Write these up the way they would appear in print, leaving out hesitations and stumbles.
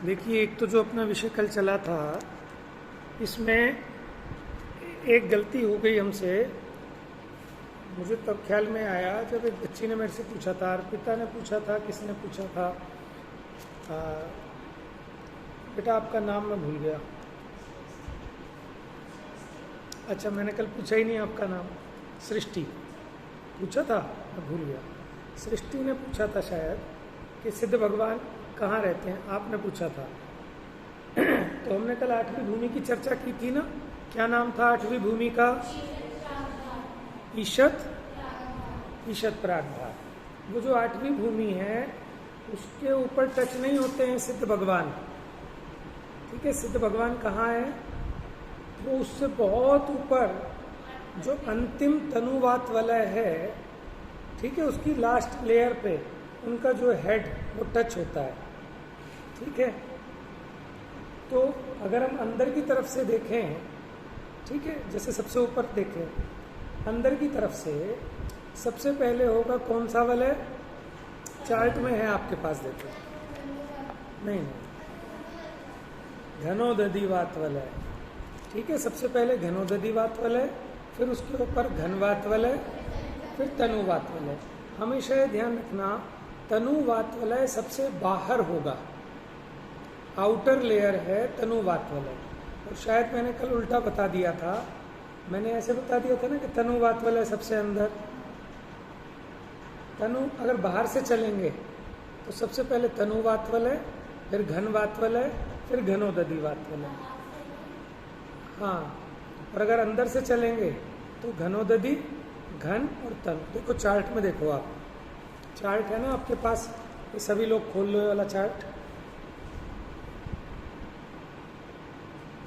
देखिए, एक तो जो अपना विषय कल चला था, इसमें एक गलती हो गई हमसे। मुझे तब ख्याल में आया जब एक बच्ची ने मेरे से पूछा था, अर्पिता ने पूछा था, किसने पूछा था, बेटा आपका नाम मैं भूल गया। अच्छा, मैंने कल पूछा ही नहीं आपका नाम। सृष्टि पूछा था, मैं भूल गया। सृष्टि ने पूछा था शायद कि सिद्ध भगवान कहाँ रहते हैं, आपने पूछा था। तो हमने कल आठवीं भूमि की चर्चा की थी ना। क्या नाम था आठवीं भूमि का? ईशत प्रागभाग। वो जो आठवीं भूमि है उसके ऊपर टच नहीं होते हैं सिद्ध भगवान। ठीक है, सिद्ध भगवान कहाँ है? वो उससे बहुत ऊपर जो अंतिम तनुवात वलय है, ठीक है, उसकी लास्ट लेयर पे उनका जो हेड वो टच होता है। ठीक है, तो अगर हम अंदर की तरफ से देखें, ठीक है, जैसे सबसे ऊपर देखें अंदर की तरफ से, सबसे पहले होगा कौन सा वलय? चार्ट में है आपके पास, देखो। नहीं, घनोदधिवात वलय। ठीक है, सबसे पहले घनोदधिवात वलय, फिर उसके ऊपर घनवात वलय, फिर तनुवात वलय। हमेशा ये ध्यान रखना, तनुवात वलय सबसे बाहर होगा, आउटर लेयर है तनुवात वलय। और शायद मैंने कल उल्टा बता दिया था। मैंने ऐसे बता दिया था ना कि तनुवात वलय सबसे अंदर। तनु अगर बाहर से चलेंगे तो सबसे पहले तनुवात वलय, फिर घनवात वलय, फिर घनोदधिवात वलय। हाँ, और अगर अंदर से चलेंगे तो घनोदधि, घन और तन। देखो चार्ट में, देखो आप, चार्ट है ना आपके पास, ये सभी लोग खोल लो वाला चार्ट।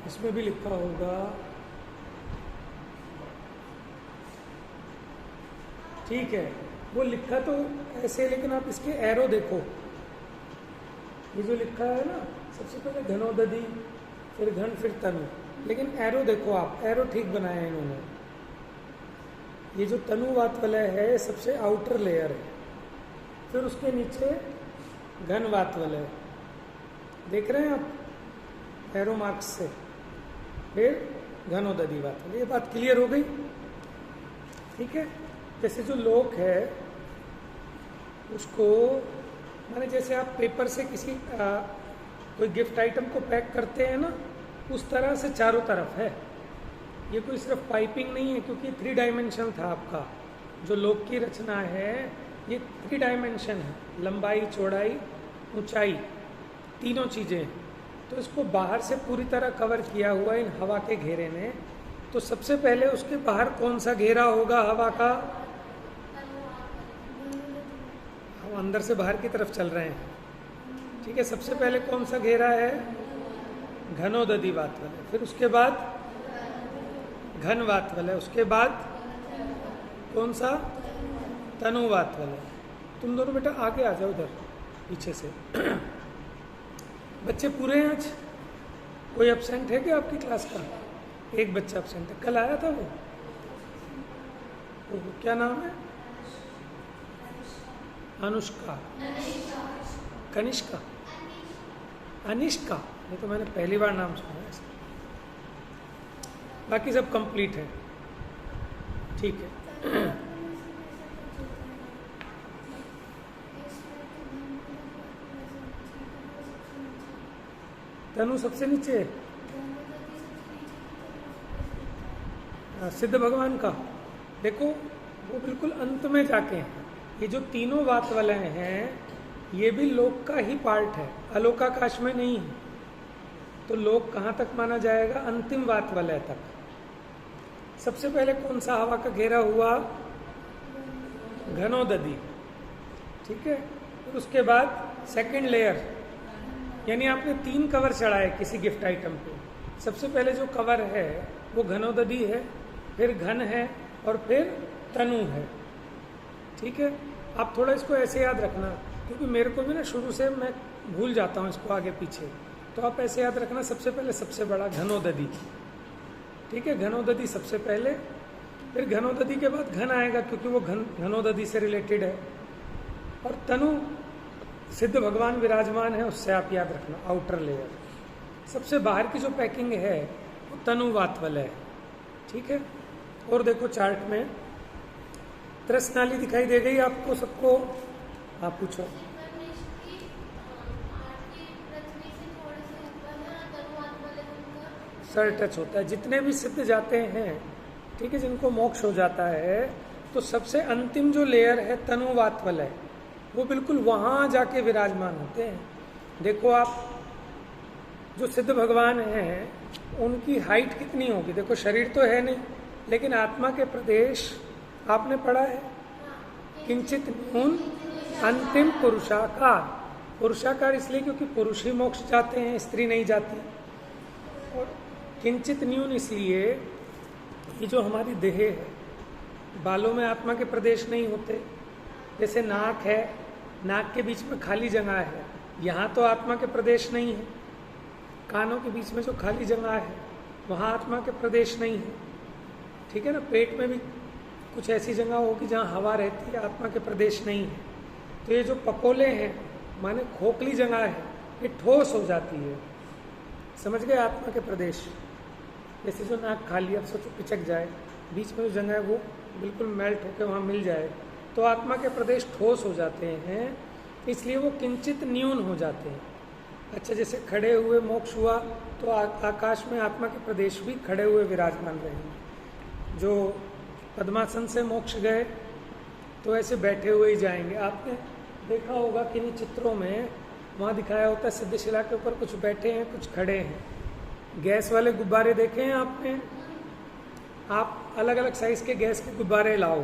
इसमें भी लिखा होगा, ठीक है, वो लिखा तो ऐसे, लेकिन आप इसके एरो देखो। ये जो लिखा है ना, सबसे पहले घनोदधि, फिर घन, फिर तनु, लेकिन एरो देखो आप, एरो ठीक बनाया है इन्होंने। ये जो तनुवात वलय है सबसे आउटर लेयर है, फिर उसके नीचे घनवात वलय, देख रहे हैं आप एरो मार्क्स से, फिर घनोदधिवात वलय। ये बात क्लियर हो गई? ठीक है, जैसे जो लोक है उसको, माने जैसे आप पेपर से किसी कोई गिफ्ट आइटम को पैक करते हैं ना, उस तरह से चारों तरफ है। ये कोई सिर्फ पाइपिंग नहीं है, क्योंकि 3 डायमेंशन था आपका जो लोक की रचना है। ये 3 डायमेंशन है, लंबाई, चौड़ाई, ऊंचाई, तीनों चीजें। तो इसको बाहर से पूरी तरह कवर किया हुआ इन हवा के घेरे ने। तो सबसे पहले उसके बाहर कौन सा घेरा होगा हवा का? हम अंदर से बाहर की तरफ चल रहे हैं। ठीक है, सबसे पहले कौन सा घेरा है? घनोदधिवात वलय, फिर उसके बाद घनवात वलय, उसके बाद कौन सा? तनुवात वलय। तुम दोनों बेटा आगे आ जाओ, उधर पीछे से। बच्चे पूरे हैं आज? कोई एब्सेंट है क्या आपकी क्लास का? एक बच्चा एब्सेंट है, कल आया था वो क्या नाम है? अनुष्का, कनिष्का, अनिष्का। ये तो मैंने पहली बार नाम सुना है। बाकी सब कंप्लीट है, ठीक है। तनु सबसे नीचे है, सिद्ध भगवान का। देखो वो बिल्कुल अंत में जाके हैं। ये जो तीनों वात वलय हैं ये भी लोक का ही पार्ट है, अलोकाकाश में नहीं है। तो लोक कहाँ तक माना जाएगा? अंतिम वात वलय तक। सबसे पहले कौन सा हवा का घेरा हुआ? घनोदधि। ठीक है, फिर उसके बाद सेकंड लेयर, यानी आपने 3 कवर चढ़ाए किसी गिफ्ट आइटम पे। सबसे पहले जो कवर है वो घनोदधि है, फिर घन है, और फिर तनु है। ठीक है, आप थोड़ा इसको ऐसे याद रखना, क्योंकि मेरे को भी ना शुरू से मैं भूल जाता हूँ इसको आगे पीछे। तो आप ऐसे याद रखना, सबसे पहले सबसे बड़ा घनोदधि। ठीक है, घनोदधि सबसे पहले, फिर घनोदधि के बाद घन आएगा, क्योंकि वो घनोदधि से रिलेटेड है। और तनु सिद्ध भगवान विराजमान है, उससे आप याद रखना आउटर लेयर। सबसे बाहर की जो पैकिंग है वो तनु वातवल है, ठीक है। और देखो चार्ट में त्रसनाली दिखाई दे गई आपको सबको? आप पूछो। सर टच होता है। जितने भी सिद्ध जाते हैं, ठीक है, जिनको मोक्ष हो जाता है, तो सबसे अंतिम जो लेयर है तनु वातवल है, वो बिल्कुल वहां जाके विराजमान होते हैं। देखो आप जो सिद्ध भगवान हैं उनकी हाइट कितनी होगी? देखो शरीर तो है नहीं, लेकिन आत्मा के प्रदेश आपने पढ़ा है, किंचित न्यून अंतिम पुरुषाकार। पुरुषाकार इसलिए क्योंकि पुरुष ही मोक्ष जाते हैं, स्त्री नहीं जाती। और किंचित न्यून इसलिए ये जो हमारी देह है, बालों में आत्मा के प्रदेश नहीं होते। जैसे नाक है, नाक के बीच में खाली जगह है, यहाँ तो आत्मा के प्रदेश नहीं है। कानों के बीच में जो खाली जगह है वहाँ आत्मा के प्रदेश नहीं है, ठीक है ना। पेट में भी कुछ ऐसी जगह होगी जहाँ हवा रहती है, आत्मा के प्रदेश नहीं है। तो ये जो पकोले हैं, माने खोखली जगह है, ये ठोस हो जाती है, समझ गए, आत्मा के प्रदेश। जैसे जो नाक खाली, अब सोचो पिचक जाए, बीच में जो जगह है वो बिल्कुल मेल्ट होकर वहाँ मिल जाए, तो आत्मा के प्रदेश ठोस हो जाते हैं, इसलिए वो किंचित न्यून हो जाते हैं। अच्छा, जैसे खड़े हुए मोक्ष हुआ तो आकाश में आत्मा के प्रदेश भी खड़े हुए विराजमान रहेंगे। जो पद्मासन से मोक्ष गए तो ऐसे बैठे हुए ही जाएंगे। आपने देखा होगा किन्हीं चित्रों में वहाँ दिखाया होता है सिद्धशिला के ऊपर कुछ बैठे हैं, कुछ खड़े हैं। गैस वाले गुब्बारे देखे हैं आपने? आप अलग अलग साइज के गैस के गुब्बारे लाओ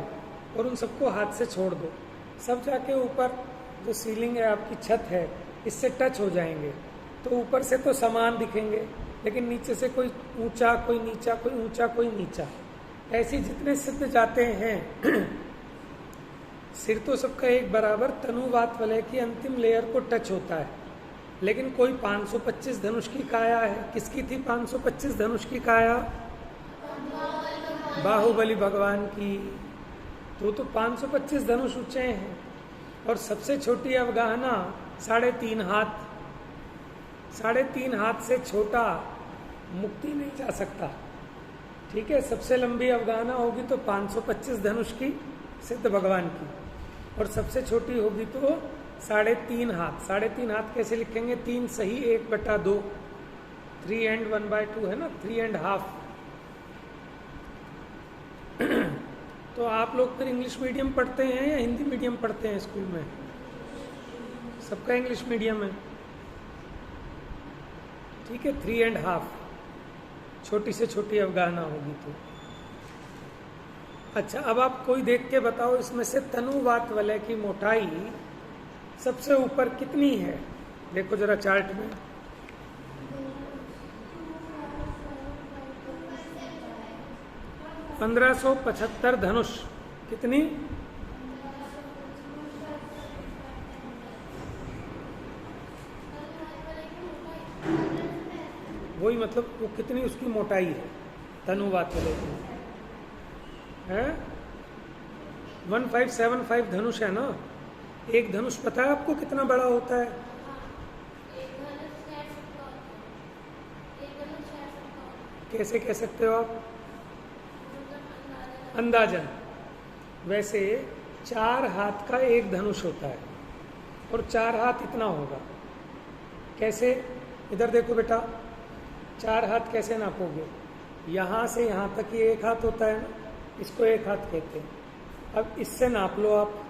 और उन सबको हाथ से छोड़ दो, सब जाके ऊपर जो सीलिंग है, आपकी छत है, इससे टच हो जाएंगे। तो ऊपर से तो समान दिखेंगे, लेकिन नीचे से कोई ऊंचा, कोई नीचा, कोई ऊंचा, कोई नीचा। ऐसे जितने सिद्ध जाते हैं सिर तो सबका एक बराबर तनुवात वलय की अंतिम लेयर को टच होता है। लेकिन कोई 525 धनुष की काया है। किसकी थी 525 धनुष की काया? बाहुबली भगवान की। तो 525 धनुष ऊंचे हैं। और सबसे छोटी अवगाहना 3.5 हाथ। 3.5 हाथ से छोटा मुक्ति नहीं जा सकता, ठीक है। सबसे लंबी अवगाहना होगी तो 525 धनुष की सिद्ध भगवान की, और सबसे छोटी होगी तो 3.5 हाथ। 3.5 हाथ कैसे लिखेंगे? 3 सही 1/2, 3 and 1/2 है ना, 3.5। तो आप लोग फिर इंग्लिश मीडियम पढ़ते हैं या हिंदी मीडियम पढ़ते हैं स्कूल में? सबका इंग्लिश मीडियम है, ठीक है। 3.5 छोटी से छोटी अवगाहना होगी तो। अच्छा, अब आप कोई देख के बताओ इसमें से तनुवात वलय की मोटाई सबसे ऊपर कितनी है? देखो जरा चार्ट में। 1575 धनुष। कितनी? वही मतलब वो कितनी उसकी मोटाई है तनुवात वलय की है? 1575 धनुष है ना। एक धनुष पता है आपको कितना बड़ा होता है? कैसे कह सकते हो आप? अंदाजन। वैसे 4 हाथ का एक धनुष होता है और 4 हाथ इतना होगा। कैसे? इधर देखो बेटा, 4 हाथ कैसे नापोगे? यहाँ से यहाँ तक ये 1 हाथ होता है ना, इसको 1 हाथ कहते हैं। अब इससे नाप लो आप,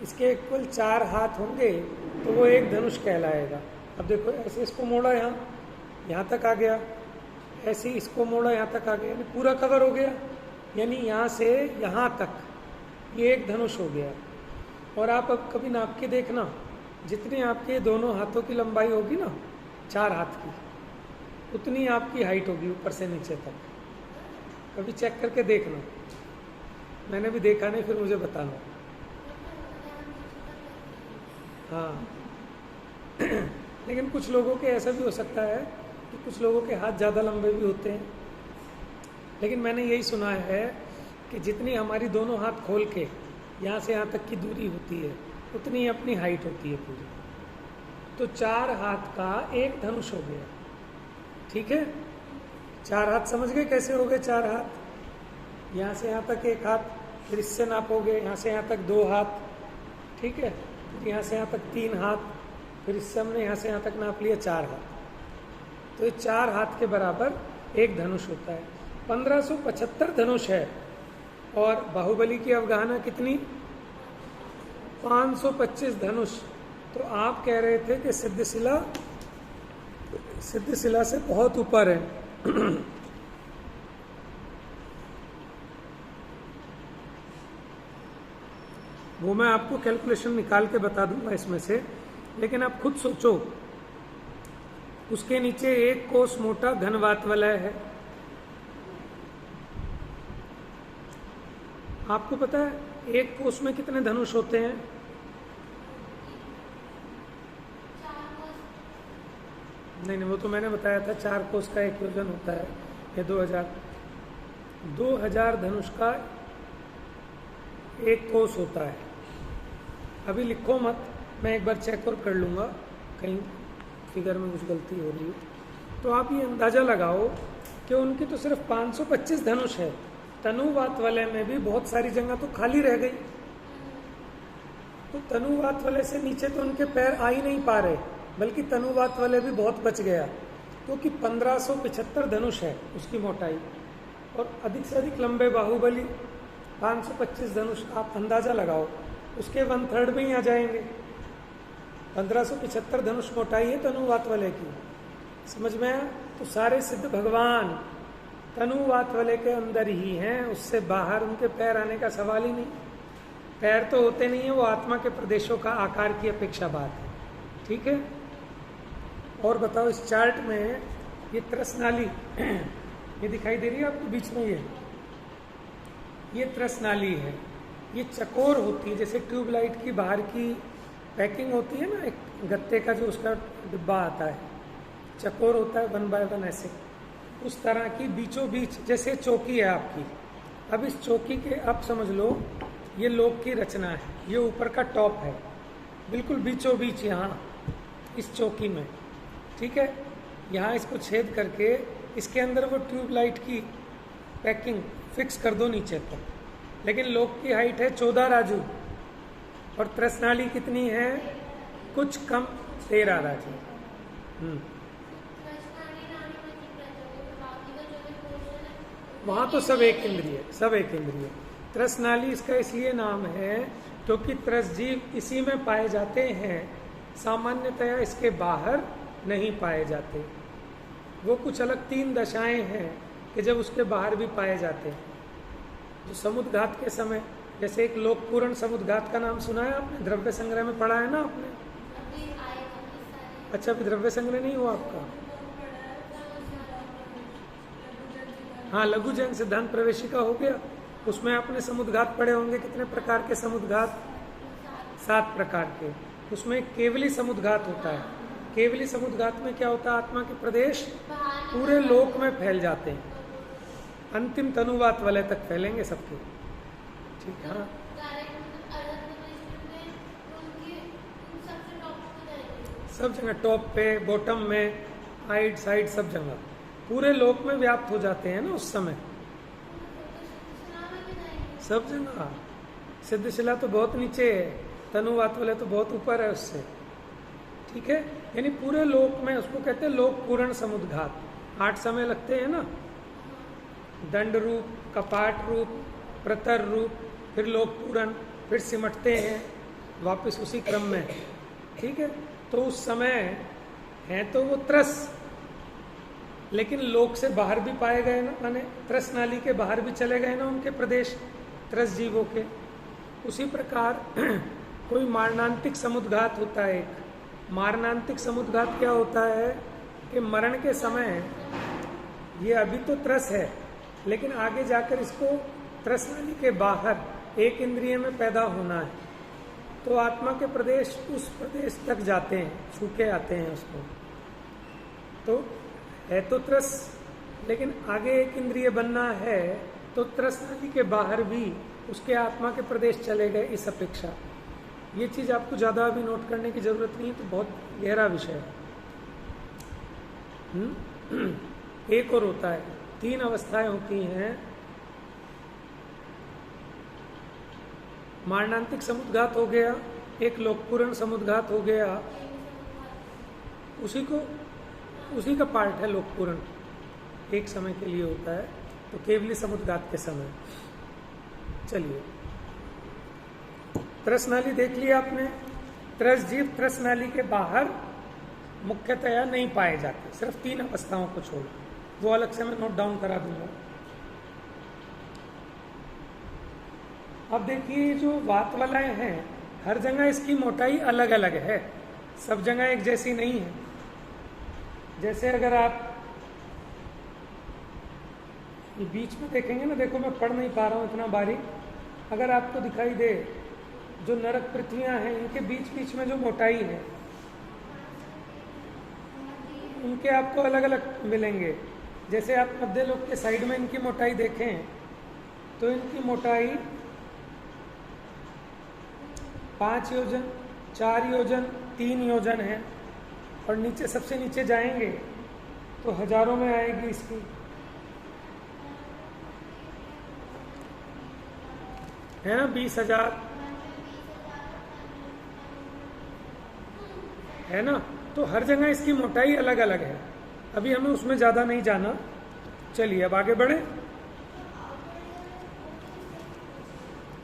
इसके इक्वल 4 हाथ होंगे तो वो एक धनुष कहलाएगा। अब देखो ऐसे इसको मोड़ा, यहाँ तक आ गया, ऐसे इसको मोड़ा, यहाँ तक आ गया, यानी पूरा कवर हो गया। यानी यहाँ से यहाँ तक ये एक धनुष हो गया। और आप अब कभी नाप के देखना, जितनी आपके दोनों हाथों की लंबाई होगी ना 4 हाथ की, उतनी आपकी हाइट होगी ऊपर से नीचे तक। कभी चेक करके देखना। मैंने भी देखा नहीं, फिर मुझे बताना। हाँ लेकिन कुछ लोगों के ऐसा भी हो सकता है कि कुछ लोगों के हाथ ज़्यादा लंबे भी होते हैं। लेकिन मैंने यही सुना है कि जितनी हमारी दोनों हाथ खोल के यहाँ से यहाँ तक की दूरी होती है, उतनी अपनी हाइट होती है पूरी। तो 4 हाथ का एक धनुष हो गया। ठीक है, 4 हाथ समझ गए कैसे हो गए 4 हाथ? यहाँ से यहाँ तक एक हाथ, फिर इससे नापोगे, यहाँ से यहाँ तक 2 हाथ, ठीक है, फिर यहाँ से यहाँ तक 3 हाथ, फिर इससे हमने यहाँ से यहाँ तक नाप लिया 4 हाथ। तो ये 4 हाथ के बराबर एक धनुष होता है। 1575 धनुष है और बाहुबली की अवगाहना कितनी? 525 धनुष। तो आप कह रहे थे कि सिद्धशिला से बहुत ऊपर है। वो मैं आपको कैलकुलेशन निकाल के बता दूंगा इसमें से, लेकिन आप खुद सोचो, उसके नीचे 1 कोस मोटा घनवात वलय है। आपको पता है 1 कोस में कितने धनुष होते हैं? नहीं, वो तो मैंने बताया था 4 कोस का एक योजन होता है, ये 2000 धनुष का 1 कोस होता है। अभी लिखो मत, मैं एक बार चेक और कर लूँगा कहीं फिगर में कुछ गलती हो रही है। तो आप ये अंदाज़ा लगाओ कि उनकी तो सिर्फ 525 धनुष है, तनुवात वलय में भी बहुत सारी जगह तो खाली रह गई। तो तनुवात वलय से नीचे तो उनके पैर आ ही नहीं पा रहे, बल्कि तनुवात वलय भी बहुत बच गया, क्योंकि 1575 धनुष है उसकी मोटाई, और अधिक से अधिक लंबे बाहुबली 525 धनुष। आप अंदाज़ा लगाओ, उसके 1/3 में ही आ जाएंगे। 1575 धनुष मोटाई है तनुवात वलय की, समझ में आया? तो सारे सिद्ध भगवान तनुवात वलय के अंदर ही हैं, उससे बाहर उनके पैर आने का सवाल ही नहीं। पैर तो होते नहीं है, वो आत्मा के प्रदेशों का आकार की अपेक्षा बात है। ठीक है, और बताओ इस चार्ट में ये त्रसनाली ये दिखाई दे रही है आपको बीच में? ये त्रसनाली है, ये चकोर होती है, जैसे ट्यूबलाइट की बाहर की पैकिंग होती है ना, एक गत्ते का जो उसका डिब्बा आता है, चकोर होता है 1 बाय 1 ऐसे, उस तरह की बीचों बीच जैसे चौकी है आपकी। अब इस चौकी के आप समझ लो ये लोक की रचना है, ये ऊपर का टॉप है, बिल्कुल बीचों बीच यहाँ इस चौकी में। ठीक है, यहाँ इसको छेद करके इसके अंदर वो ट्यूबलाइट की पैकिंग फिक्स कर दो नीचे तक। लेकिन लोक की हाइट है 14 राजू, और त्रसनाली कितनी है? कुछ कम 13 राजू। वहाँ तो सब एक इंद्रिय, सब एक इंद्रिय। त्रसनाली इसका इसलिए नाम है क्योंकि त्रस जीव इसी में पाए जाते हैं, सामान्यतया इसके बाहर नहीं पाए जाते। वो कुछ अलग 3 दशाएं हैं कि जब उसके बाहर भी पाए जाते हैं। जो समुद्घात के समय, जैसे एक लोकपूर्ण समुद्घात का नाम सुना है आपने? द्रव्य संग्रह में पढ़ा है ना आपने? अच्छा, अभी द्रव्य संग्रह नहीं हुआ आपका? हाँ, लघु जैन सिद्धांत प्रवेशिका हो गया, उसमें आपने समुद्घात पढ़े होंगे। कितने प्रकार के समुद्घात? 7 प्रकार के। उसमें केवली समुद्घात होता है। केवली समुद्घात में क्या होता है? आत्मा के प्रदेश पूरे लोक में फैल जाते हैं, अंतिम तनुवात वलय तक फैलेंगे सबके। ठीक है, हाँ, सब जगह, टॉप पे, बॉटम में, हाइट, साइड, सब जगह पूरे लोक में व्याप्त हो जाते हैं ना उस समय, सब जगह। सिद्धशिला तो बहुत नीचे है, तनुवात वलय तो बहुत ऊपर है उससे। ठीक है, यानी पूरे लोक में, उसको कहते हैं लोक पूर्ण समुद्घात। 8 समय लगते हैं ना, दंड रूप, कपाट रूप, प्रतर रूप, फिर लोक पूर्ण, फिर सिमटते हैं वापस उसी क्रम में। ठीक है, तो उस समय है तो वो त्रस, लेकिन लोक से बाहर भी पाए गए ना, माने त्रस नाली के बाहर भी चले गए ना उनके प्रदेश, त्रस जीवों के। उसी प्रकार कोई मारणांतिक समुद्घात होता है। एक मारणांतिक समुद्घात क्या होता है कि मरण के समय ये अभी तो त्रस है, लेकिन आगे जाकर इसको त्रस नाली के बाहर एक इंद्रिय में पैदा होना है, तो आत्मा के प्रदेश उस प्रदेश तक जाते हैं, छूके आते हैं उसको। तो है तो त्रस, लेकिन आगे एक इंद्रिय बनना है, तो त्रस नाली के बाहर भी उसके आत्मा के प्रदेश चले गए इस अपेक्षा। ये चीज़ आपको ज़्यादा अभी नोट करने की ज़रूरत नहीं है, तो बहुत गहरा विषय है। एक और होता है, 3 अवस्थाएं होती हैं। मारणांतिक समुद्घात हो गया, एक लोकपूर्ण समुद्घात हो गया, उसी का पार्ट है लोकपूर्ण, एक समय के लिए होता है, तो केवली समुद्घात के समय। चलिए, त्रसनाली देख लिया आपने। त्रसजीव त्रसनाली के बाहर मुख्यतया नहीं पाए जाते, सिर्फ 3 अवस्थाओं को छोड़, वो अलग से मैं नोट डाउन करा दूंगा। अब देखिए, जो वातवलाएं हैं, हर जगह इसकी मोटाई अलग अलग है, सब जगह एक जैसी नहीं है। जैसे अगर आप ये बीच में देखेंगे ना, देखो मैं पढ़ नहीं पा रहा हूँ इतना बारीक, अगर आपको दिखाई दे जो नरक पृथ्वियां हैं, इनके बीच बीच में जो मोटाई है, इनके आपको अलग अलग मिलेंगे। जैसे आप मध्य लोक के साइड में इनकी मोटाई देखें तो इनकी मोटाई 5 योजन, 4 योजन, 3 योजन है, और नीचे सबसे नीचे जाएंगे तो हजारों में आएगी इसकी, है ना, 20,000 है ना। तो हर जगह इसकी मोटाई अलग अलग है। अभी हमें उसमें ज़्यादा नहीं जाना। चलिए अब आगे बढ़े।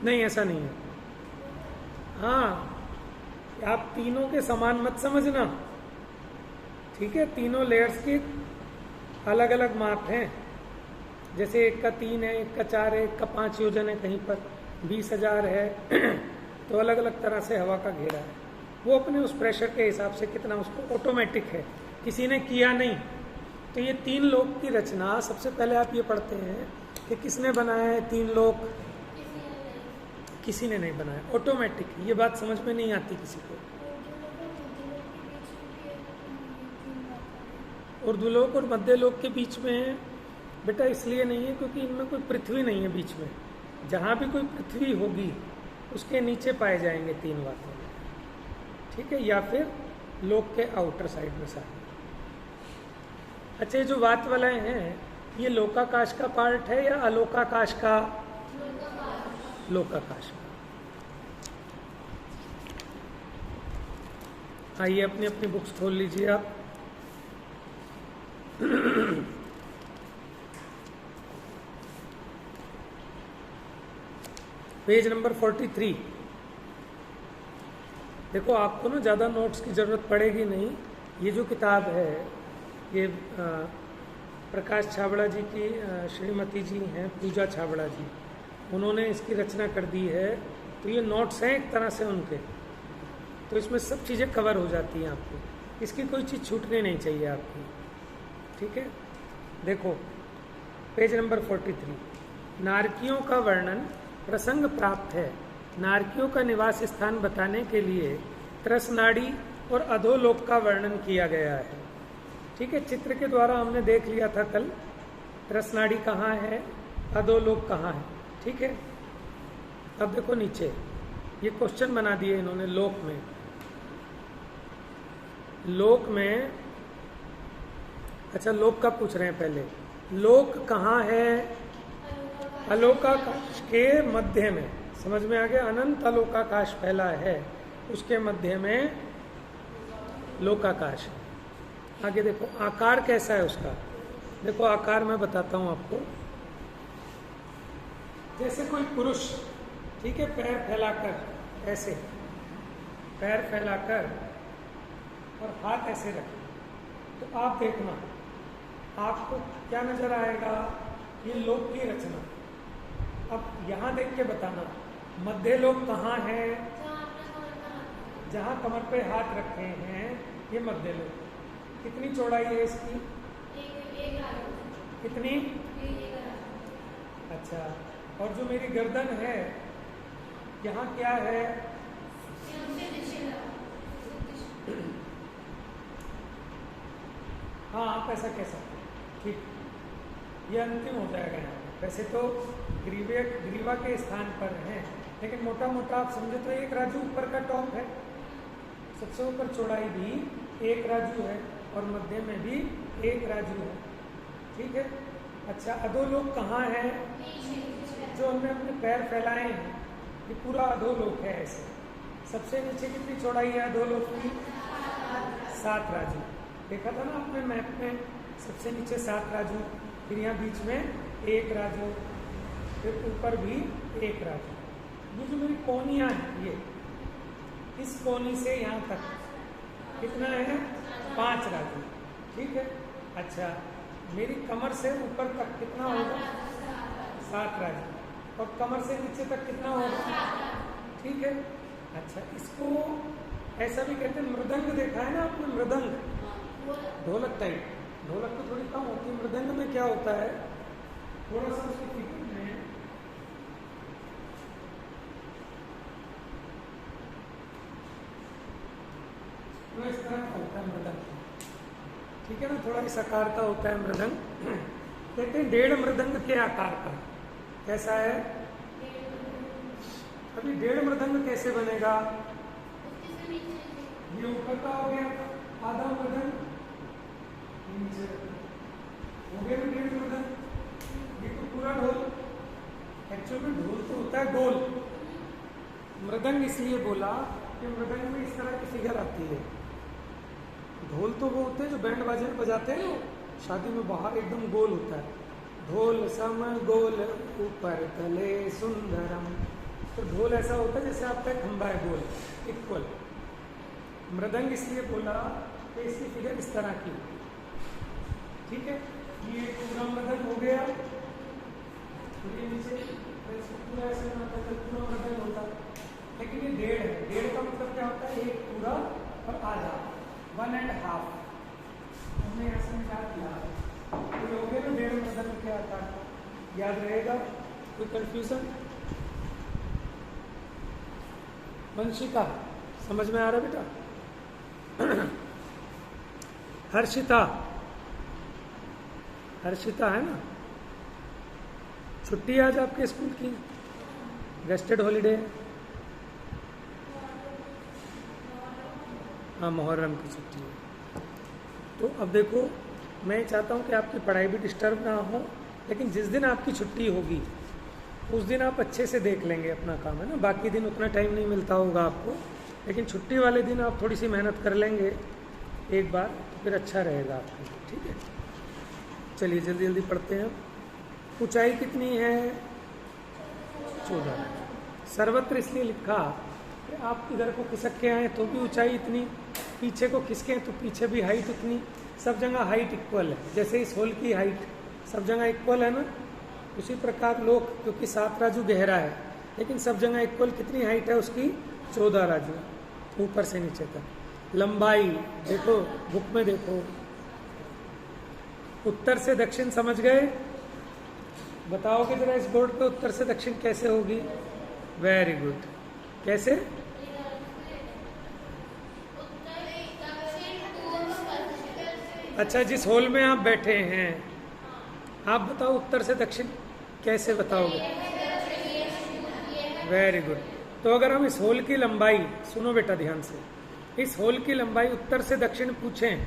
नहीं, ऐसा नहीं है। हाँ, आप तीनों के समान मत समझना, ठीक है। तीनों लेयर्स की अलग अलग माप हैं। जैसे एक का 3 है, एक का 4 है, एक का 5 योजन है, कहीं पर 20,000 है। तो अलग अलग तरह से हवा का घेरा है, वो अपने उस प्रेशर के हिसाब से कितना, उसको ऑटोमेटिक है, किसी ने किया नहीं। तो ये 3 लोक की रचना, सबसे पहले आप ये पढ़ते हैं कि किसने बनाया है 3 लोक? किसी ने नहीं बनाया, ऑटोमेटिक। ये बात समझ में नहीं आती किसी को। ऊर्ध्वलोक और मध्य लोक के बीच में बेटा इसलिए नहीं है क्योंकि इनमें कोई पृथ्वी नहीं है बीच में। जहाँ भी कोई पृथ्वी होगी उसके नीचे पाए जाएंगे 3 वातावरण, ठीक है, या फिर लोक के आउटर साइड में सारे। अच्छा, ये जो वातवलय हैं, ये लोकाकाश का पार्ट है या अलोकाकाश का? लोकाकाश का। आइए अपनी अपनी बुक्स खोल लीजिए आप। Page number 43। देखो, आपको ना ज़्यादा नोट्स की ज़रूरत पड़ेगी नहीं। ये जो किताब है, ये प्रकाश छाबड़ा जी की श्रीमती जी हैं, पूजा छाबड़ा जी, उन्होंने इसकी रचना कर दी है। तो ये नोट्स हैं एक तरह से उनके, तो इसमें सब चीज़ें कवर हो जाती हैं आपको, इसकी कोई चीज़ छूटनी नहीं चाहिए आपकी, ठीक है। देखो पेज नंबर 43, नारकियों का वर्णन प्रसंग प्राप्त है। नारकियों का निवास स्थान बताने के लिए त्रसनाड़ी और अधोलोक का वर्णन किया गया है, ठीक है। चित्र के द्वारा हमने देख लिया था कल, त्रसनाड़ी कहाँ है, अधोलोक कहाँ है, ठीक है। अब देखो नीचे ये क्वेश्चन बना दिए इन्होंने। लोक में अच्छा, लोक का पूछ रहे हैं पहले। लोक कहाँ है? अलोकाकाश के मध्य में, समझ में आ गया। अनंत अलोकाकाश फैला है, उसके मध्य में लोकाकाश है। आगे देखो आकार कैसा है उसका। देखो आकार मैं बताता हूं आपको। जैसे कोई पुरुष, ठीक है, पैर फैलाकर ऐसे, पैर फैलाकर और हाथ ऐसे रखें, तो आप देखना आपको क्या नजर आएगा, ये लोक की रचना। अब यहाँ देख के बताना मध्य लोक कहाँ है, जहाँ कमर पे हाथ रखे हैं, ये मध्य लोक। कितनी चौड़ाई है इसकी? कितनी? अच्छा, और जो मेरी गर्दन है यहाँ क्या है? हाँ, आप ऐसा कह सकते हैं, ठीक। ये अंतिम हो जाएगा यहाँ। वैसे तो ग्रीवा के स्थान पर है, लेकिन मोटा मोटा आप समझे तो एक राजू ऊपर का टॉप है, सबसे ऊपर चौड़ाई भी एक राजू है और मध्य में भी एक राजू है, ठीक है। अच्छा, अधोलोक कहाँ है? जो हमने अपने पैर फैलाए हैं, ये पूरा अधोलोक है। ऐसे सबसे नीचे कितनी चौड़ाई है अधोलोक की? 7 राजू। देखा था ना आपने मैप में, सबसे नीचे 7 राजू, फिर यहाँ बीच में 1 राजू, फिर ऊपर भी 1 राजू। ये जो मेरी कोनियाँ हैं, ये इस कोनी से यहाँ तक कितना है? 5 राजू, ठीक है। अच्छा, मेरी कमर से ऊपर तक कितना होगा? 7 राजू। और कमर से नीचे तक कितना होगा? ठीक है। अच्छा, इसको ऐसा भी कहते हैं, मृदंग देखा है ना आपने? मृदंग ढोलक टाइप, ढोलक तो थोड़ी कम होती है, मृदंग में क्या होता है, थोड़ा सा उसकी फिगर में तो इस तरह का होता है मृदंग, ठीक है ना, थोड़ा इस आकार का होता है मृदंग। कहते हैं 1.5 मृदंग के आकार का। कैसा है? अभी 1.5 मृदंग कैसे बनेगा? ये ऊपर का हो गया आधा मृदंग, नीचे हो गया 1.5 मृदंग। ये तो पूरा ढोल, एक्चुअली में ढोल तो होता है गोल। मृदंग इसलिए बोला कि मृदंग में इस तरह की फिगर आती है। ढोल तो वो होते हैं जो बैंड बाजे में बजाते हैं ना, शादी में बाहर एकदम गोल होता है, ढोल सम गोल ऊपर तले सुंदरम। तो ढोल ऐसा होता है जैसे आपका खंबा है गोल, इक्वल। मृदंग इसलिए बोला कि इसकी फिगर इस तरह की, ठीक है। ये पूरा मृदंग हो गया, ये नीचे पूरा ऐसे पूरा मृदंग होता है। लेकिन ये 1.5 है। 1.5 का मतलब क्या होता है? एक पूरा और आधा, 1.5। हमने ऐसा समझा दिया, तो हो गया ना 1.5 मृदंग क्या आता है, याद रहेगा? कोई कंफ्यूजन? वंशिका समझ में आ रहा बेटा? हर्षिता, हर्षिता है ना? छुट्टी आज आपके स्कूल की, रेस्टेड हॉलीडे? हाँ, मुहर्रम की छुट्टी है। तो अब देखो, मैं चाहता हूँ कि आपकी पढ़ाई भी डिस्टर्ब ना हो, लेकिन जिस दिन आपकी छुट्टी होगी उस दिन आप अच्छे से देख लेंगे अपना काम, है ना। बाकी दिन उतना टाइम नहीं मिलता होगा आपको, लेकिन छुट्टी वाले दिन आप थोड़ी सी मेहनत कर लेंगे एक बार, तो फिर अच्छा रहेगा आपके लिए, ठीक है। चलिए जल्दी जल्दी पढ़ते हैं। ऊंचाई कितनी है? 14। सर्वत्र इसलिए लिखा कि आप इधर को खिसक के आए तो भी ऊंचाई इतनी, पीछे को खिसके तो पीछे भी हाइट उतनी, सब जगह हाइट इक्वल है। जैसे इस होल की हाइट सब जगह इक्वल है ना, उसी प्रकार लोक, क्योंकि 7 राजू गहरा है, लेकिन सब जगह इक्वल कितनी हाइट है उसकी? 14 राजू, ऊपर से नीचे तक। लंबाई देखो, बुक में देखो, उत्तर से दक्षिण समझ गए? बताओगे जरा इस बोर्ड पे उत्तर से दक्षिण कैसे होगी? Very good. कैसे? अच्छा, जिस हॉल में आप बैठे हैं, आप बताओ उत्तर से दक्षिण कैसे बताओगे? Very good. तो अगर हम इस हॉल की लंबाई, सुनो बेटा ध्यान से, इस हॉल की लंबाई उत्तर से दक्षिण पूछें,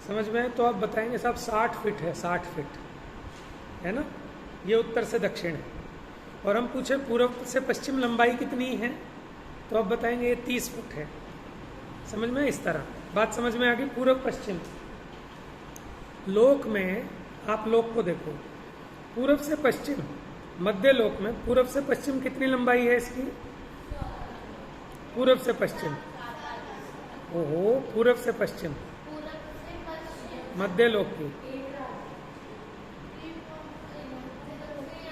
समझ में, तो आप बताएंगे साहब 60 फीट है, 60 फीट है ना, ये उत्तर से दक्षिण है। और हम पूछे पूर्व से पश्चिम लंबाई कितनी है, तो आप बताएंगे ये 30 फुट है। समझ में? इस तरह बात समझ में आ गई। पूर्व पश्चिम लोक में आप लोक को देखो, पूर्व से पश्चिम, मध्य लोक में पूर्व से पश्चिम कितनी लंबाई है इसकी? पूर्व से पश्चिम, ओहो, पूर्व से पश्चिम मध्य लोक की,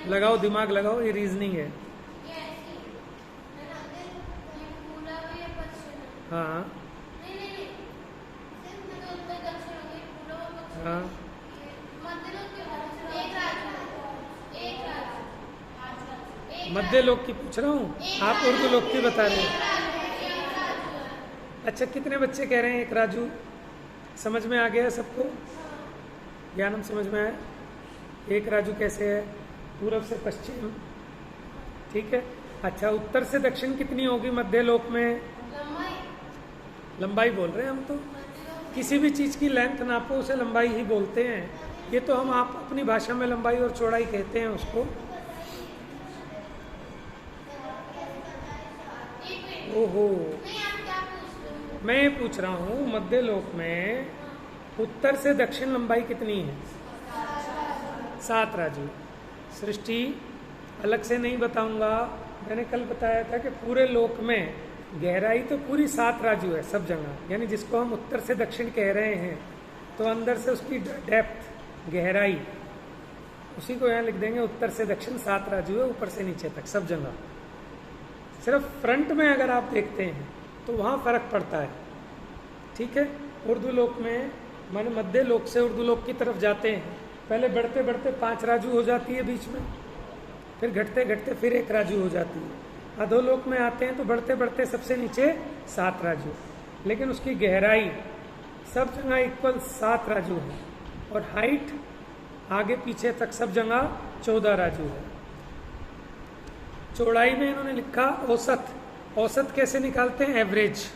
लगाओ दिमाग लगाओ, ये रीजनिंग है। हाँ हाँ, मध्य लोक की पूछ रहा हूँ, आप उर्दू लोक की बता रहे हैं। अच्छा, कितने बच्चे कह रहे हैं एक राजू? समझ में आ गया सबको? ज्ञानम समझ में आया? एक राजू कैसे है? पूर्व से पश्चिम, ठीक है। अच्छा, उत्तर से दक्षिण कितनी होगी मध्य लोक में? लंबाई बोल रहे हैं हम तो। किसी भी चीज़ की लेंथ नापो उसे लंबाई ही बोलते हैं। ये तो हम आप अपनी भाषा में लंबाई और चौड़ाई कहते हैं उसको। ओहो, मैं ये पूछ रहा हूँ मध्य लोक में उत्तर से दक्षिण लंबाई कितनी है? 7 राजू। सृष्टि अलग से नहीं बताऊंगा, मैंने कल बताया था कि पूरे लोक में गहराई तो पूरी 7 राजू है सब जगह, यानी जिसको हम उत्तर से दक्षिण कह रहे हैं तो अंदर से उसकी डेप्थ गहराई उसी को यहाँ लिख देंगे, उत्तर से दक्षिण 7 राजू है, ऊपर से नीचे तक सब जगह। सिर्फ फ्रंट में अगर आप देखते हैं तो वहाँ फर्क पड़ता है, ठीक है। उर्दू लोक में माने मध्य लोक से उर्दू लोक की तरफ जाते हैं, पहले बढ़ते बढ़ते 5 राजू हो जाती है बीच में, फिर घटते घटते फिर 1 राजू हो जाती है। अधोलोक में आते हैं तो बढ़ते बढ़ते सबसे नीचे 7 राजू, लेकिन उसकी गहराई सब जगह इक्वल 7 राजू है और हाइट आगे पीछे तक सब जगह 14 राजू है। चौड़ाई में इन्होंने लिखा औसत। औसत कैसे निकालते हैं? एवरेज।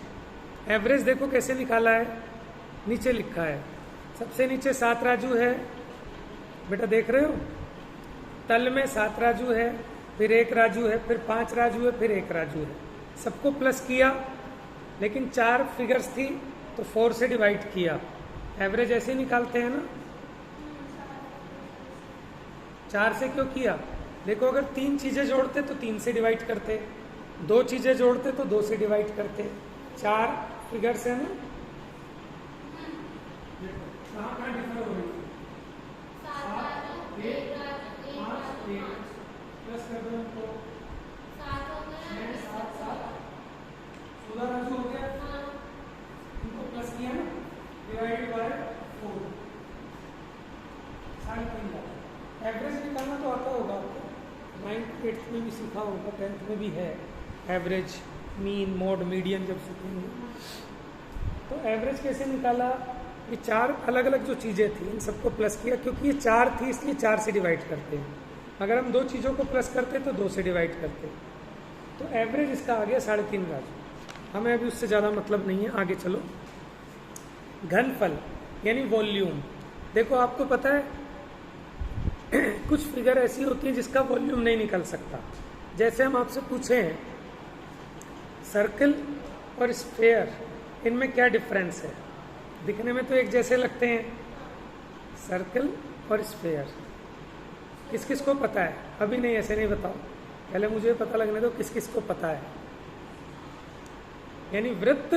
एवरेज देखो कैसे निकाला है, नीचे लिखा है, सबसे नीचे 7 राजू है, बेटा देख रहे हो, तल में 7 राजू है, फिर 1 राजू है, फिर 5 राजू है, फिर 1 राजू है। सबको प्लस किया, लेकिन 4 फिगर्स थी तो 4 से डिवाइड किया। एवरेज ऐसे निकालते हैं ना, 4 से क्यों किया? देखो अगर 3 चीजें जोड़ते तो 3 से डिवाइड करते, 2 चीजें जोड़ते तो 2 से डिवाइड करते, 4 फिगर्स है ना। कहाँ डिफर हो रही है? 7, 1, 5, 1 प्लस कर दो उनको, 7 हो गया, 7, 16 राजू हो गया। इनको प्लस किया ना, डिवाइडेड बाय 4, 3.5। एवरेज निकालना तो आता होगा आपको, 9th 8th में भी सीखा होगा, 10th में भी है एवरेज, मीन, मोड, मीडियन जब सीखेंगे। तो एवरेज कैसे निकाला? ये 4 अलग अलग जो चीज़ें थी इन सबको प्लस किया, क्योंकि ये 4 थी इसलिए 4 से डिवाइड करते हैं। अगर हम 2 चीज़ों को प्लस करते तो 2 से डिवाइड करते। तो एवरेज इसका आ गया 3.5 राजू। हमें अभी उससे ज़्यादा मतलब नहीं है, आगे चलो। घनफल यानी वॉल्यूम। देखो आपको पता है कुछ फिगर ऐसी होती है जिसका वॉल्यूम नहीं निकल सकता। जैसे हम आपसे पूछे हैं सर्कल और स्फेयर, इनमें क्या डिफरेंस है? दिखने में तो एक जैसे लगते हैं सर्कल और स्फेयर। किस किस को पता है? अभी नहीं, ऐसे नहीं बताओ, पहले मुझे पता लगने दो किस किस को पता है। यानी वृत्त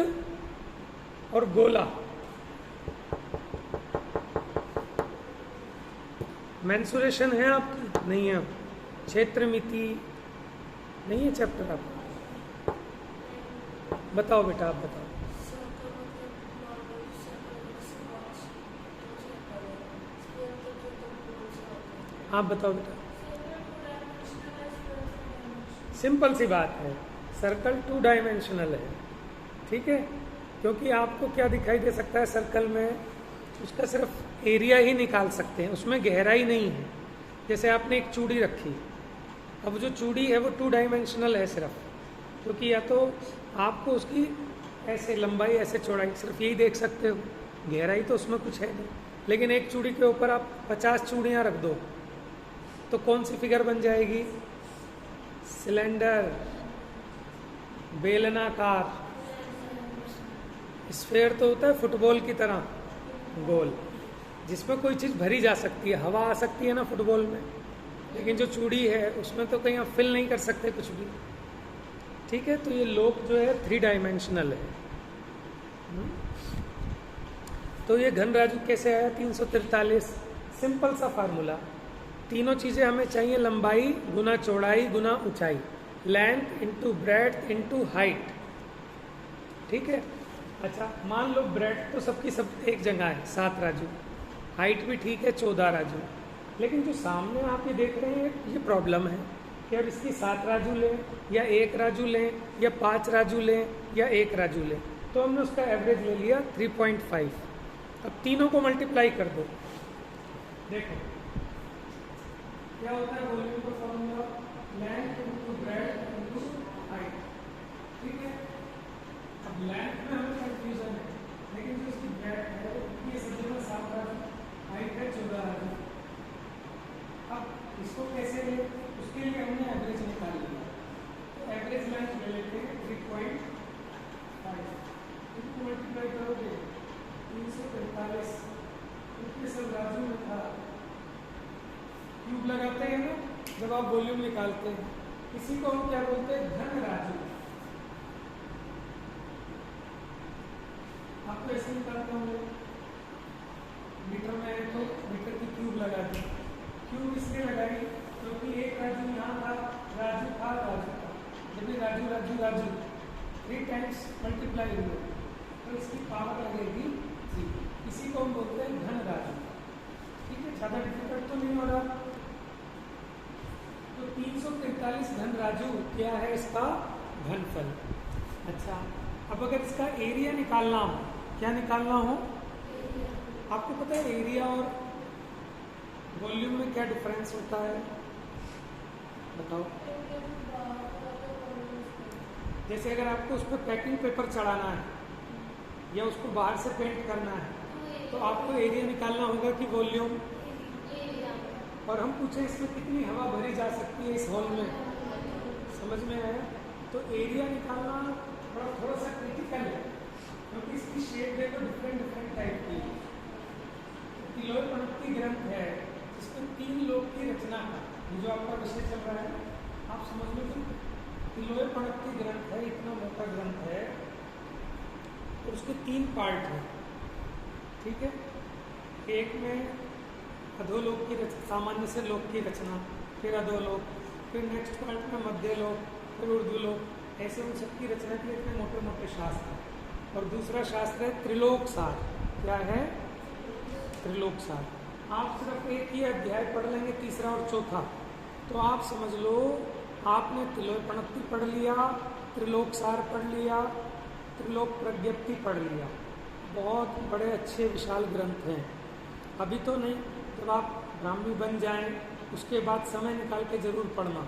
और गोला। मेंसुरेशन है आपकी? नहीं है। क्षेत्र मिति नहीं है चैप्टर आपका? बताओ बेटा, आप बताओ। आप बताओ बेटा। सिंपल सी बात है, सर्कल 2 डायमेंशनल है, ठीक है। क्योंकि आपको क्या दिखाई दे सकता है सर्कल में? उसका सिर्फ एरिया ही निकाल सकते हैं, उसमें गहराई नहीं है। जैसे आपने एक चूड़ी रखी, अब जो चूड़ी है वो 2 डायमेंशनल है सिर्फ, क्योंकि या तो आपको उसकी ऐसे लंबाई ऐसे चौड़ाई सिर्फ यही देख सकते हो, गहराई तो उसमें कुछ है नहीं। लेकिन एक चूड़ी के ऊपर आप 50 चूड़ियाँ रख दो तो कौन सी फिगर बन जाएगी? सिलेंडर, बेलनाकार। स्फेयर तो होता है फुटबॉल की तरह गोल, जिसमें कोई चीज़ भरी जा सकती है, हवा आ सकती है ना फुटबॉल में, लेकिन जो चूड़ी है उसमें तो कहीं आप फिल नहीं कर सकते कुछ भी, ठीक है। तो ये लोक जो है 3 डायमेंशनल है। तो ये घन राजू कैसे आया? 343। सिंपल सा फार्मूला, तीनों चीज़ें हमें चाहिए, लंबाई गुना चौड़ाई गुना ऊंचाई, length into breadth into height, ठीक है। अच्छा मान लो ब्रेड्थ तो सबकी सब एक जगह है 7 राजू, हाइट भी ठीक है 14 राजू, लेकिन जो सामने आप ये देख रहे हैं ये प्रॉब्लम है कि अब इसकी 7 राजू लें या 1 राजू लें या 5 राजू लें या 1 राजू लें। तो हमने उसका एवरेज ले लिया 3.5। अब तीनों को मल्टीप्लाई कर दो, देखो क्या होता है वॉल्यूम का formula, length into breadth into ठीक है। अब लेंथ में हमें कंफ्यूजन है, लेकिन जो इसकी ब्रेथ है ये सब जगह 7 राजू, हाइट है 14 राजू। अब इसको कैसे ले, उसके लिए हमने एवरेज निकाल लिया। तो एवरेज लेंथ ले लेते हैं 3.5, इसको मल्टीप्लाई करोगे 345, इतने सब राजू में था। क्यूब लगाते हैं ना जब आप वॉल्यूम निकालते हैं, इसी को हम क्या बोलते हैं, घन राजू। आपको ऐसे निकालते होंगे, मीटर में है तो मीटर की क्यूब लगा दी। क्यूब इसलिए लगाई क्योंकि एक राजू यहाँ था, राजू था, राजू था, जब भी राजू राजू राजू 3 टाइम्स मल्टीप्लाई हुए तो इसकी पावर लगेगी 3, इसी को हम बोलते हैं घन राजू। ठीक है, ज़्यादा डिफिकल्ट तो नहीं हो रहा। तो 343 घन राजू क्या है इसका घनफल। अच्छा, अब अगर इसका एरिया निकालना हो, क्या निकालना हो, आपको पता है एरिया और वॉल्यूम में क्या डिफरेंस होता है, बताओ। जैसे अगर आपको उस पर पैकिंग पेपर चढ़ाना है या उसको बाहर से पेंट करना है तो आपको एरिया निकालना होगा कि वॉल्यूम। और हम पूछे इसमें कितनी हवा भरी जा सकती है इस हॉल में, समझ में आया। तो एरिया निकालना थोड़ा सा क्रिटिकल है क्योंकि इसकी शेप देखो डिफरेंट टाइप की। तिलोय पंक्ति ग्रंथ है जिसमें 3 लोग की रचना का, ये जो आपका विषय चल रहा है आप समझ लो कि तिलोय पंक्ति ग्रंथ है, इतना मोटा ग्रंथ है और उसके 3 पार्ट हैं। ठीक है, एक में अधोलोक की रचना, सामान्य से लोक की रचना, फिर अधोलोक, फिर नेक्स्ट पार्ट में मध्यलोक, फिर ऊर्ध्वलोक, ऐसे उन सबकी रचना के इतने मोटे मोटे शास्त्र। और दूसरा शास्त्र है त्रिलोक सार। क्या है, त्रिलोक सार। आप सिर्फ एक ही अध्याय पढ़ लेंगे, तीसरा और चौथा, तो आप समझ लो आपने तिलोय पंक्ति पढ़ लिया, त्रिलोक सार पढ़ लिया, त्रिलोक प्रज्ञप्ति पढ़ लिया। बहुत बड़े अच्छे विशाल ग्रंथ हैं। अभी तो नहीं, जब आप ब्राह्मी बन जाएं उसके बाद समय निकाल के जरूर पढ़ना।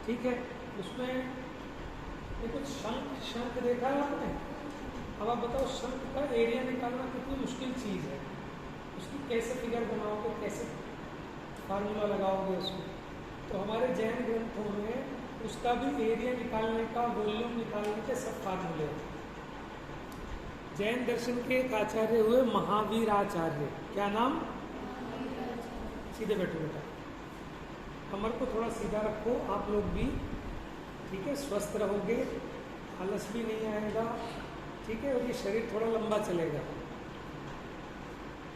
ठीक है, उसमें ये कुछ शंख देखा है आपने। अब आप बताओ शंख का एरिया निकालना कितनी मुश्किल चीज़ है, उसकी कैसे फिगर बनाओगे, कैसे फार्मूला लगाओगे उसमें। तो हमारे जैन ग्रंथों में उसका भी एरिया निकालने का, वॉल्यूम निकालने के सब फार्मूले हैं। जैन दर्शन के एक आचार्य हुए महावीर आचार्य। क्या नाम, सीधे बैठो बेटा, कमर को थोड़ा सीधा रखो आप लोग भी। ठीक है, स्वस्थ रहोगे, आलस भी नहीं आएगा। ठीक है, और ये शरीर थोड़ा लंबा चलेगा।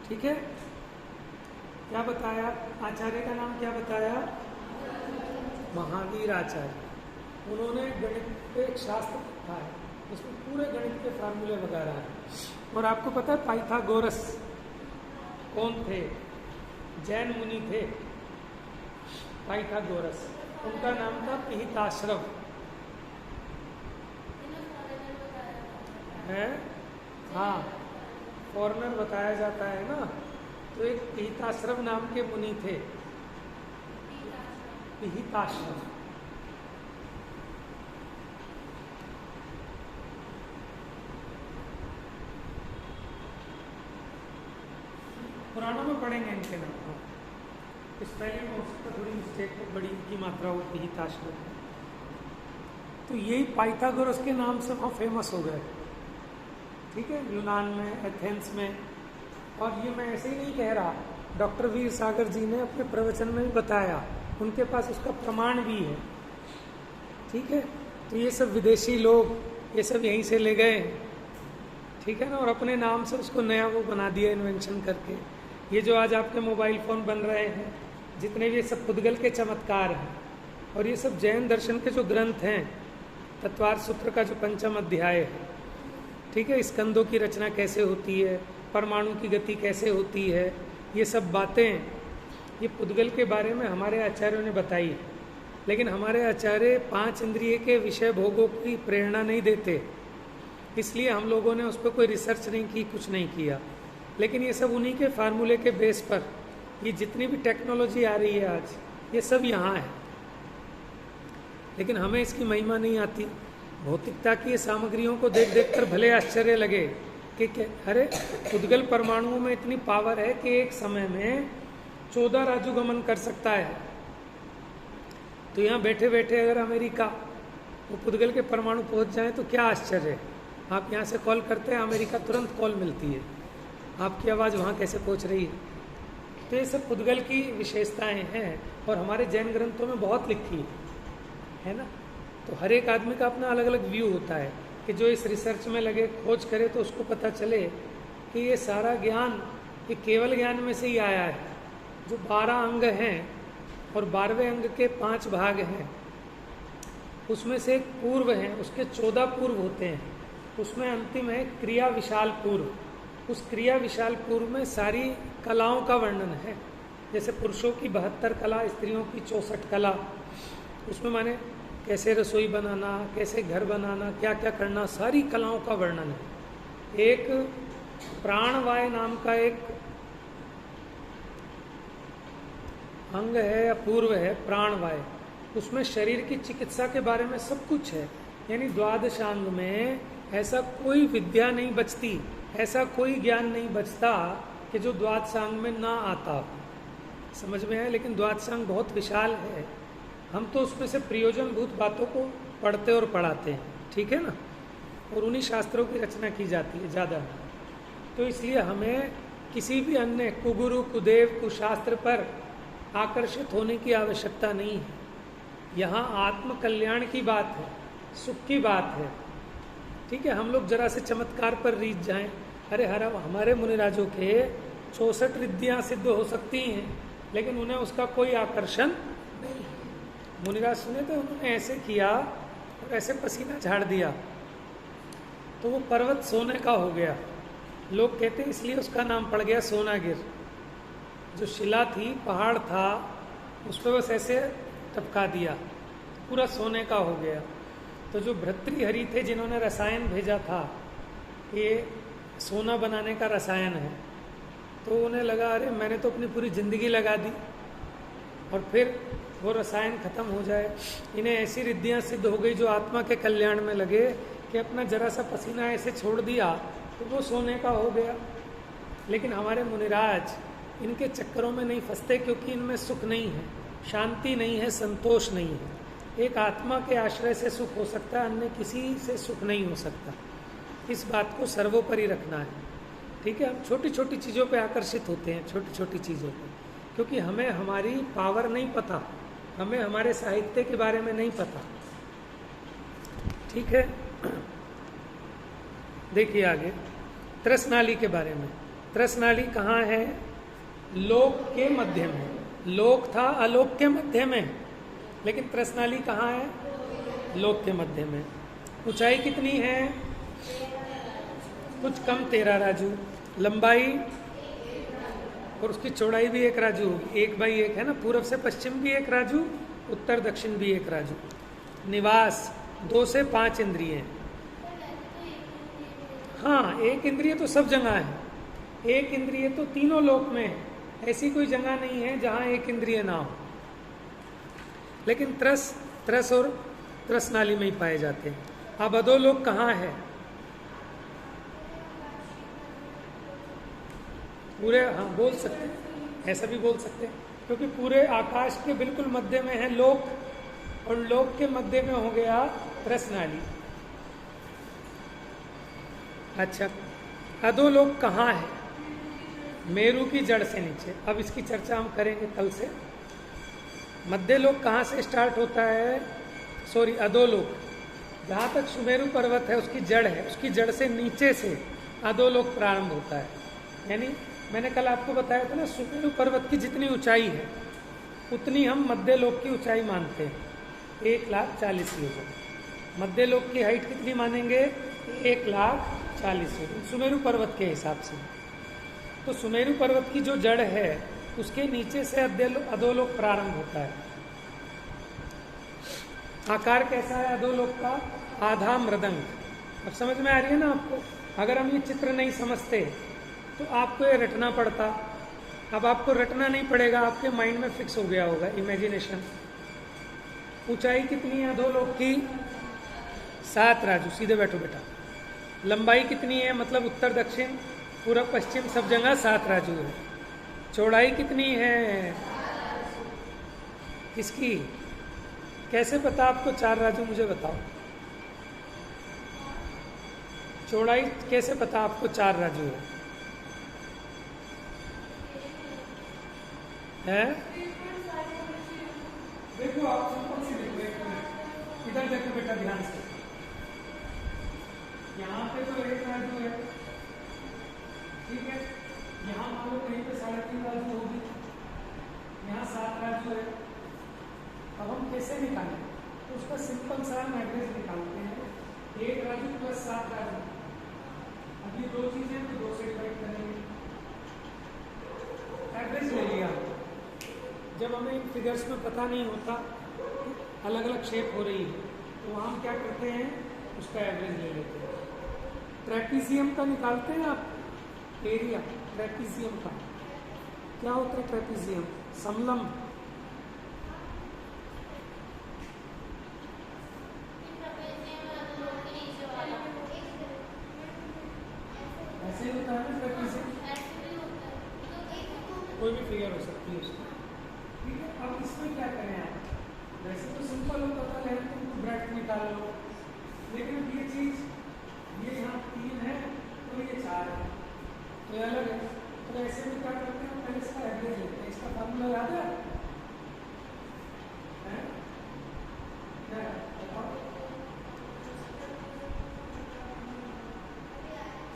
ठीक है, क्या बताया आचार्य का नाम, क्या बताया, महावीर आचार्य। उन्होंने गणित पे एक शास्त्र लिखा है, उसमें पूरे गणित के फार्मूले वगैरह हैं। और आपको पता है पाइथागोरस कौन थे, जैन मुनि थे पाइथागोरस, उनका नाम था पिहिताश्रव है। हाँ, फॉरनर बताया जाता है ना, तो एक पिहिताश्रव नाम के मुनि थे, पिहिताश्रव। पुराणों में पढ़ेंगे इनके नाम। इस पहले में हो सकता थोड़ी मिस्टेक बड़ी की मात्रा हो, पिहिताश्रव। तो यही पाइथागोरस के नाम से वहाँ फेमस हो गए। ठीक है, यूनान में, एथेंस में। और ये मैं ऐसे ही नहीं कह रहा, डॉक्टर वीर सागर जी ने अपने प्रवचन में भी बताया, उनके पास उसका प्रमाण भी है। ठीक है, तो ये सब विदेशी लोग ये सब यहीं से ले गए, ठीक है ना, और अपने नाम से उसको नया वो बना दिया इन्वेंशन करके। ये जो आज आपके मोबाइल फ़ोन बन रहे हैं, जितने भी ये सब पुद्गल के चमत्कार हैं, और ये सब जैन दर्शन के जो ग्रंथ हैं, तत्वार्थ सूत्र का जो 5वां अध्याय है, ठीक है, स्कंदों की रचना कैसे होती है, परमाणु की गति कैसे होती है, ये सब बातें ये पुद्गल के बारे में हमारे आचार्यों ने बताई है। लेकिन हमारे आचार्य 5 इंद्रिय के विषय भोगों की प्रेरणा नहीं देते, इसलिए हम लोगों ने उस पर कोई रिसर्च नहीं की, कुछ नहीं किया। लेकिन ये सब उन्हीं के फार्मूले के बेस पर ये जितनी भी टेक्नोलॉजी आ रही है आज, ये सब यहाँ है। लेकिन हमें इसकी महिमा नहीं आती। भौतिकता की सामग्रियों को देख देख कर भले आश्चर्य लगे कि अरे उद्गल परमाणुओं में इतनी पावर है कि एक समय में 14 राजुगमन कर सकता है। तो यहाँ बैठे बैठे अगर अमेरिका वो पुद्गल के परमाणु पहुँच जाए तो क्या आश्चर्य है। आप यहाँ से कॉल करते हैं, अमेरिका तुरंत कॉल मिलती है, आपकी आवाज़ वहाँ कैसे पहुँच रही है। तो ये सब पुद्गल की विशेषताएं हैं और हमारे जैन ग्रंथों में बहुत लिखी है ना। तो हर एक आदमी का अपना अलग अलग व्यू होता है कि जो इस रिसर्च में लगे, खोज करे, तो उसको पता चले कि ये सारा ज्ञान ये केवल ज्ञान में से ही आया है। जो 12 अंग हैं और 12वें अंग के 5 भाग हैं, उसमें से एक पूर्व है, उसके 14 पूर्व होते हैं। उसमें अंतिम है क्रिया विशाल पूर्व। उस क्रिया विशाल पूर्व में सारी कलाओं का वर्णन है। जैसे पुरुषों की 72 कला, स्त्रियों की 64 कला। उसमें माने कैसे रसोई बनाना, कैसे घर बनाना, क्या क्या करना, सारी कलाओं का वर्णन है। एक प्राणवाय नाम का एक अंग है या पूर्व है, प्राणवाय। उसमें शरीर की चिकित्सा के बारे में सब कुछ है। यानी द्वादशांग में ऐसा कोई विद्या नहीं बचती, ऐसा कोई ज्ञान नहीं बचता कि जो द्वादशांग में ना आता हो। समझ में है? लेकिन द्वादशांग बहुत विशाल है। हम तो उसमें से प्रयोजनभूत बातों को पढ़ते और पढ़ाते हैं, ठीक है ना। और उन्हीं शास्त्रों की रचना की जाती है ज़्यादा। तो इसलिए हमें किसी भी अन्य कुगुरु, कुदेव, कुशास्त्र पर आकर्षित होने की आवश्यकता नहीं है। यहाँ आत्म कल्याण की बात है, सुख की बात है, ठीक है। हम लोग जरा से चमत्कार पर रीझ जाएं, अरे हमारे मुनिराजों के 64 रिद्धियाँ सिद्ध हो सकती हैं, लेकिन उन्हें उसका कोई आकर्षण नहीं। मुनिराज सुने तो उन्होंने ऐसे किया और ऐसे पसीना झाड़ दिया तो वो पर्वत सोने का हो गया। लोग कहते हैं इसलिए उसका नाम पड़ गया सोनागिर। जो शिला थी, पहाड़ था, उस पर बस ऐसे टपका दिया, पूरा सोने का हो गया। तो जो भर्तृहरि थे, जिन्होंने रसायन भेजा था, ये सोना बनाने का रसायन है, तो उन्हें लगा अरे मैंने तो अपनी पूरी ज़िंदगी लगा दी और फिर वो रसायन खत्म हो जाए। इन्हें ऐसी रिद्धियाँ सिद्ध हो गई जो आत्मा के कल्याण में लगे कि अपना जरा सा पसीना ऐसे छोड़ दिया तो वो सोने का हो गया। लेकिन हमारे मुनिराज इनके चक्करों में नहीं फंसते, क्योंकि इनमें सुख नहीं है, शांति नहीं है, संतोष नहीं है। एक आत्मा के आश्रय से सुख हो सकता है, अन्य किसी से सुख नहीं हो सकता। इस बात को सर्वोपरि रखना है, ठीक है। हम छोटी छोटी चीज़ों पे आकर्षित होते हैं, छोटी छोटी चीज़ों पे, क्योंकि हमें हमारी पावर नहीं पता, हमें हमारे साहित्य के बारे में नहीं पता, ठीक है। देखिए आगे त्रसनाली के बारे में। त्रसनाली कहाँ है? लोक के मध्य में। लोक था अलोक के मध्य में, लेकिन त्रसनाली कहाँ है? लोक के मध्य में। ऊंचाई कितनी है? कुछ कम 13 राजू। लंबाई और उसकी चौड़ाई भी 1 राजू होगी। 1/1 है ना, पूर्व से पश्चिम भी 1 राजू, उत्तर दक्षिण भी 1 राजू। निवास 2 से 5 इंद्रिय। हाँ, 1 इंद्रिय तो सब जगह है, 1 इंद्रिय तो तीनों लोक में है। ऐसी कोई जगह नहीं है जहाँ 1 इंद्रिय ना हो। लेकिन त्रस और त्रसनाली में ही पाए जाते हैं। अब अधोलोक कहाँ है? पूरे, हाँ बोल सकते हैं, ऐसा भी बोल सकते हैं, क्योंकि पूरे आकाश के बिल्कुल मध्य में है लोक, और लोक के मध्य में हो गया त्रसनाली। अच्छा, अधोलोक कहाँ है? मेरू की जड़ से नीचे। अब इसकी चर्चा हम करेंगे कल से। मध्य लोक कहाँ से स्टार्ट होता है? सॉरी, अधोलोक जहाँ तक सुमेरु पर्वत है उसकी जड़ है, उसकी जड़ से नीचे से अधोलोक प्रारंभ होता है। यानी मैंने कल आपको बताया था ना, सुमेरु पर्वत की जितनी ऊंचाई है उतनी हम मध्य लोक की ऊंचाई मानते हैं, 1,40,000 योजन। मध्य लोक की हाइट कितनी मानेंगे? 1,40,000 योजन सुमेरु पर्वत के हिसाब से। तो सुमेरु पर्वत की जो जड़ है उसके नीचे से अधोलोक प्रारंभ होता है। आकार कैसा है अधोलोक का? आधा मृदंग। अब समझ में आ रही है ना आपको? अगर हम ये चित्र नहीं समझते तो आपको ये रटना पड़ता। अब आपको रटना नहीं पड़ेगा, आपके माइंड में फिक्स हो गया होगा, इमेजिनेशन। ऊंचाई कितनी है अधोलोक की? 7 राजू, सीधे बैठो बेटा। लंबाई कितनी है, मतलब उत्तर दक्षिण पूर्व पश्चिम सब जगह 7 राजू है। चौड़ाई कितनी है इसकी, कैसे पता आपको 4 राजू, मुझे बताओ। चौड़ाई कैसे पता आपको 4 राजू है? देखो आप सिंपल सी देखो, एक मिनट इधर देखो बेटा ध्यान से। यहाँ पे तो 1 राजू है, ठीक है। यहाँ मान लो कहीं पे 3.5 राजू होगी, यहाँ 7 राजू है। अब हम कैसे निकालें, तो उसका सिंपल सा हम एवरेज निकालते हैं। 1 राजू प्लस 7 राजू, अभी 2 चीजें तो 2 से डिवाइड करेंगे, एवरेज ले लिया। जब हमें फिगर्स में पता नहीं होता अलग अलग शेप हो रही है, तो वहाँ क्या करते हैं, उसका एवरेज ले लेते हैं। ट्रेपीजियम का निकालते हैं आप एरिया, ट्रेपीजियम का क्या होता है, ट्रेपीजियम समलंब। ऐसे ही होता है ना ट्रेपीजियम, कोई भी फिगर हो सकती है उसकी, ठीक है। अब इसमें क्या करें आप, वैसे तो सिंपल होता था लेंथ इनटू ब्रेड्थ निकाल लो, लेकिन ये चीज, ये यहाँ 3 है तो ये 4 है, तो ये अलग है। तो ऐसे में क्या करते हैं, पहले इसका एवरेज लेते हैं। इसका फार्मूला याद है?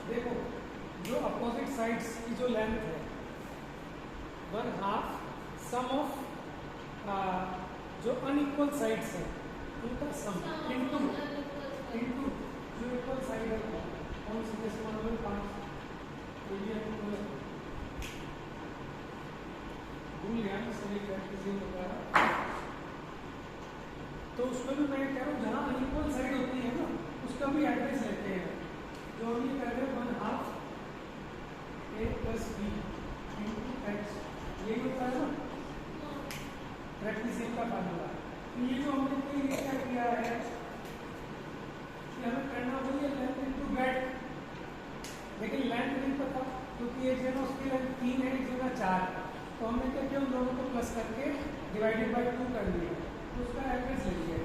देखो जो अपोजिट साइड्स की जो लेंथ है, 1/2 सम ऑफ जो अनइक्वल साइड्स है उनका सम इनटू जो इक्वल साइड है कौन सी, जैसे मान लो 5 एरिया भूल गया ना सभी कैटेगरी वगैरह, तो उसमें भी मैं कह रहा हूँ जहाँ अनइक्वल साइड होती है ना उसका भी एवरेज लेते हैं। जो हम ये कर रहे हैं 1/2 a + b इंटू x, यही होता है ना ट्रेपीजियम का फार्मूला। तो ये जो हमने कोई क्या किया है कि हमें करना वही है लेंथ इनटू ब्रेड्थ, लेकिन लेंथ नहीं पता क्योंकि एक जगह उसकी लेंथ 3 है, एक जगह 4 है, तो हमने क्या किया, उन दोनों को प्लस करके डिवाइडेड बाय 2 कर दिया, तो उसका एवरेज ले लिया।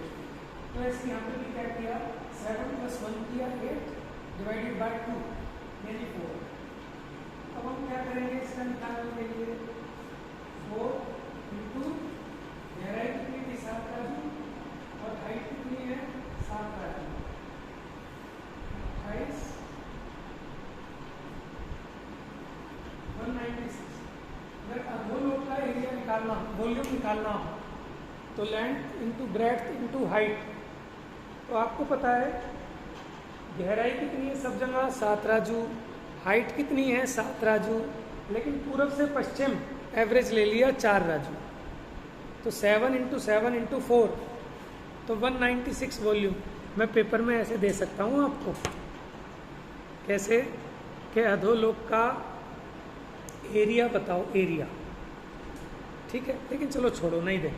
तो ऐसे यहाँ पे भी क्या किया, 7 + 1 किया 8 डिवाइडेड बाय 2 यानी 4। अब हम क्या करेंगे इसका निकालने के लिए, 4 इंटू गहराई कितनी थी 7 राजू और हाइट कितनी है 7 राजू, 28 196। अगर अधोलोक का एरिया निकालना, वॉल्यूम निकालना हो तो length into breadth into height, तो आपको पता है गहराई कितनी है सब जगह 7 राजू, हाइट कितनी है 7 राजू, लेकिन पूरब से पश्चिम एवरेज ले लिया 4 राजू, तो 7 इंटू 7 इंटू 4 तो 196 वॉल्यूम। मैं पेपर में ऐसे दे सकता हूँ आपको, कैसे कि अधोलोक का एरिया बताओ, एरिया, ठीक है। लेकिन चलो छोड़ो, नहीं दे,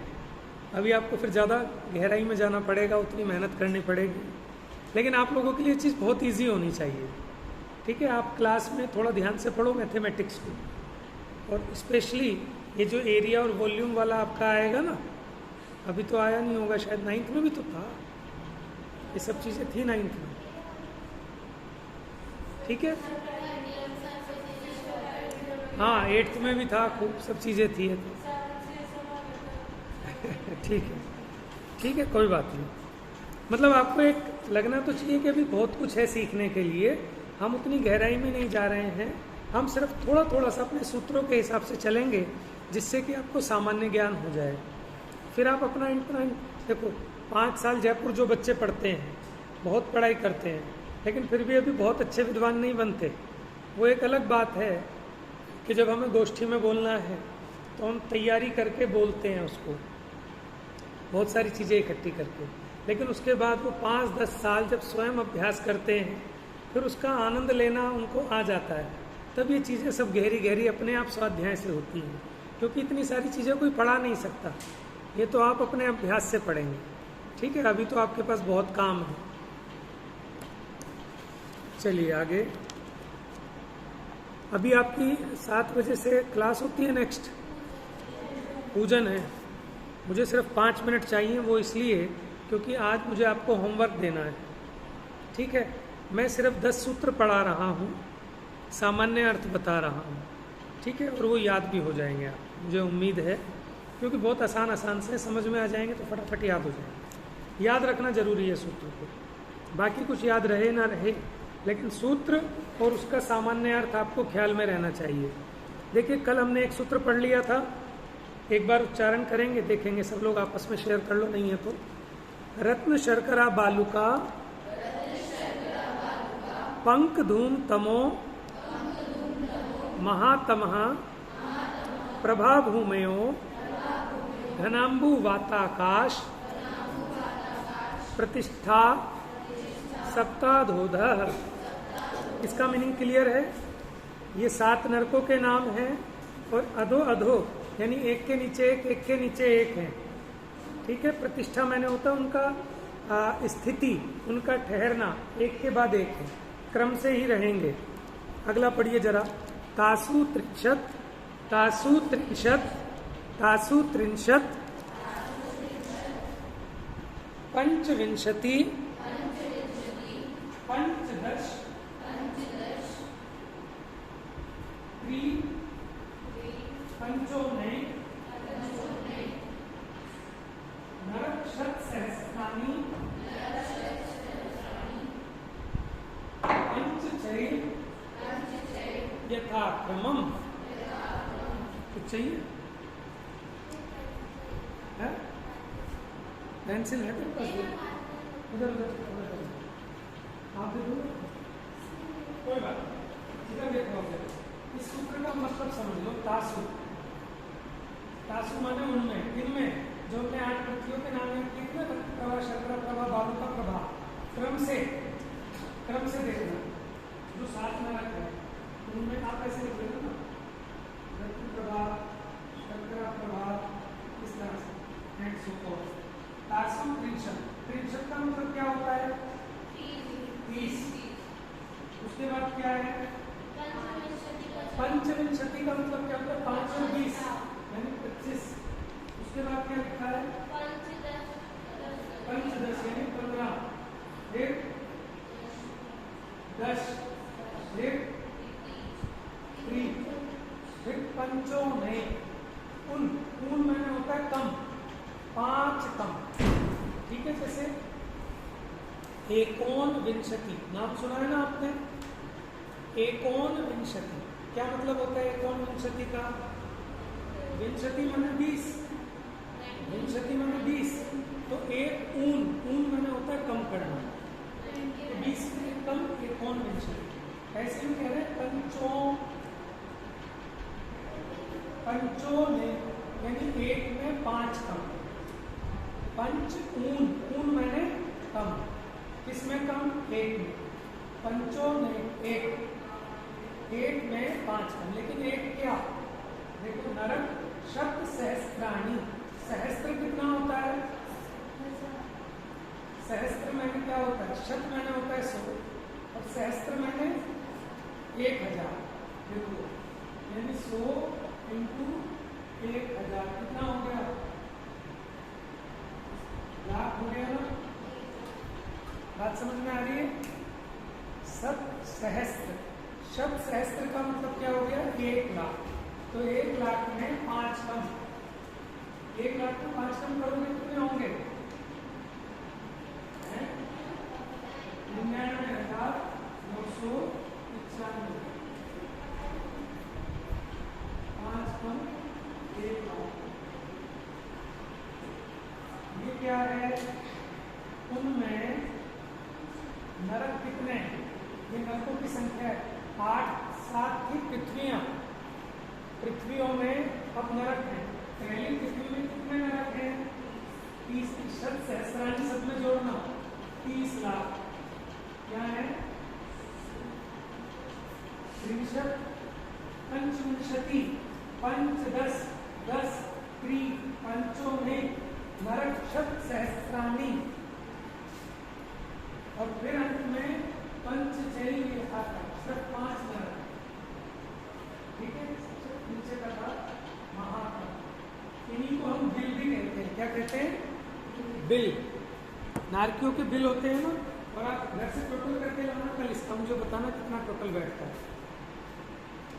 अभी आपको फिर ज़्यादा गहराई में जाना पड़ेगा, उतनी मेहनत करनी पड़ेगी, लेकिन आप लोगों के लिए चीज़ बहुत ईजी होनी चाहिए, ठीक है। आप क्लास में थोड़ा ध्यान से पढ़ो मैथमेटिक्स को, और स्पेशली ये जो एरिया और वॉल्यूम वाला आपका आएगा ना, अभी तो आया नहीं होगा शायद, 9th में भी तो था, ये सब चीज़ें थी 9th में, ठीक है। हाँ 8th में भी था, खूब सब चीज़ें थी, ठीक है, ठीक है, कोई बात नहीं। मतलब आपको एक लगना तो चाहिए कि अभी बहुत कुछ है सीखने के लिए, हम उतनी गहराई में नहीं जा रहे हैं, हम सिर्फ थोड़ा थोड़ा सा अपने सूत्रों के हिसाब से चलेंगे, जिससे कि आपको सामान्य ज्ञान हो जाए। फिर आप अपना देखो 5 साल जयपुर जो बच्चे पढ़ते हैं, बहुत पढ़ाई करते हैं, लेकिन फिर भी अभी बहुत अच्छे विद्वान नहीं बनते, वो एक अलग बात है कि जब हमें गोष्ठी में बोलना है तो हम तैयारी करके बोलते हैं उसको, बहुत सारी चीज़ें इकट्ठी करके, लेकिन उसके बाद वो 5-10 साल जब स्वयं अभ्यास करते हैं, फिर उसका आनंद लेना उनको आ जाता है, तब ये चीज़ें सब गहरी गहरी अपने आप स्वाध्याय से होती हैं, क्योंकि इतनी सारी चीज़ें कोई पढ़ा नहीं सकता, ये तो आप अपने अभ्यास से पढ़ेंगे, ठीक है। अभी तो आपके पास बहुत काम है, चलिए आगे। अभी आपकी 7 बजे से क्लास होती है, नेक्स्ट पूजन है। मुझे सिर्फ 5 मिनट चाहिए, वो इसलिए क्योंकि आज मुझे आपको होमवर्क देना है, ठीक है। मैं सिर्फ 10 सूत्र पढ़ा रहा हूँ, सामान्य अर्थ बता रहा हूँ, ठीक है, और वो याद भी हो जाएंगे आप, मुझे उम्मीद है, क्योंकि बहुत आसान आसान से समझ में आ जाएंगे तो फटाफट याद हो जाएंगे। याद रखना जरूरी है सूत्र को, बाकी कुछ याद रहे ना रहे, लेकिन सूत्र और उसका सामान्य अर्थ आपको ख्याल में रहना चाहिए। देखिए कल हमने एक सूत्र पढ़ लिया था, एक बार उच्चारण करेंगे, देखेंगे सब लोग आपस में शेयर कर लो, नहीं है तो। रत्न शर्करा बालुका पंक धूम तमो महातमः प्रभा भूमयो घनाम्बु वाताकाश प्रतिष्ठा सप्ताधोधः। इसका मीनिंग क्लियर है? ये 7 नरकों के नाम हैं और अधो अधो यानी एक के नीचे एक के नीचे एक है, ठीक है। प्रतिष्ठा मैंने होता है उनका स्थिति, उनका ठहरना, एक के बाद एक है, क्रम से ही रहेंगे। अगला पढ़िए जरा। तासु त्रिंशत तासु त्रिंशत तासु त्रिंशत पंचविंशति पंचदश पंचोनय नरक्षत सहस्राणि पंचचय यथाक्रमम्। कुछ चाहिए? पेंसिल है तेरे पास? उधर उधर आप दे दो, कोई बात नहीं, इधर देखो। इस सूत्र का मतलब समझ लो। तासु, तासु माने उनमें, इनमें जो अपने 8 पृथ्वियों के नाम है, कितने प्रभा, शर्करा प्रभा, बालुका प्रभा, क्रम से देखना। जो 7 नरक है उनमें आप ऐसे लिख लेना ना, रत्न प्रभा, शर्करा प्रभा, इस तरह से एंड सो फॉर्थ। तासु त्रिंशत, त्रिंशत का मतलब क्या होता है? 30। उसके बाद क्या है? पंचविंशति का मतलब क्या होता है? 5 और 20 यानी 25। उसके बाद क्या लिखा है? पंचदश यानी 15, फिर 10, फिर पंचोनय, उन मैंने होता है कम, 5 कम, ठीक है। जैसे एकोन विंशति नाम सुना है ना आपने? एकोन विंशति क्या मतलब होता है? एकोन विंशति का विंशति माने 20, विंशति माने 20, तो एक ऊन माने होता है कम करना, तो 20 से कम एकोन विंशति। ऐसे ही कह रहे हैं पंचों में यानी एक में 5 कम। पंच ऊन मैंने कम, किसमें कम? एक में। पंचों में एक में 5 कम, लेकिन एक क्या? देखो नरक शब्द सहस्त्राणी, सहस्त्र कितना होता है? सहस्त्र मैंने क्या होता है? शत मैंने होता है 100 और सहस्त्र मैंने 1000। देखो यानी 100 इंटू 1000 कितना हो गया? लाख हो गया ना? बात समझ में आ रही है? शत सहस्त्र, शब्द सहस्त्र का मतलब क्या हो गया? 1 लाख। तो 1 लाख में 5 कम, 1 लाख में 5 कम करोगे कितने होंगे? 99,995। 5 कम 1 लाख, ये क्या है? उनमें नरक कितने? ये नरकों की संख्या है 8। 7 थी पृथ्वियां, पृथ्वियों में अब नरक है। पहली पृथ्वी में कितने नरक हैं? 30। सहस्राणी सब में जोड़ना 30 लाख। क्या है? त्रिंशत पंचविंशति पंचदश 10 पंचोनय नरक शत सहस्राणी, और फिर अंत में पंचचैल यथा सिर्फ 5 नरक, ठीक है। सबसे नीचे का था महाकर्म, इन्हीं को हम बिल भी कहते हैं। क्या कहते हैं? बिल। नारकियों के बिल होते हैं ना, और आप घर से टोटल करके लाना, कल इसका मुझे बताना कितना टोटल बैठता है।